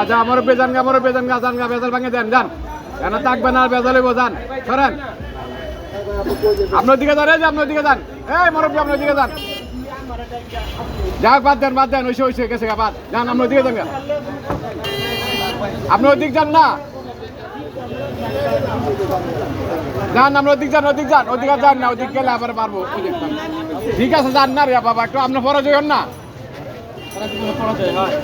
যা আমার বেজান গা জান গা বেজাল ভাঙে দেন যান কেন থাকবে না বেজালে বোঝান সরেন আপনার দিকে যান আপনার দিকে যান এই মরব্বি আপনার দিকে যান যাক বাদ দেন ওইসে গেছে গা বাদ যান আপনার দিকে যান গা আপনি ওই দিক যান না যান আমরা ওদিক যান ওদিকে যান না ওদিক গেলে আবার পারবো ঠিক আছে যান না রে বাবা একটু আপনার পরাজয় হন না পরাজয় হয়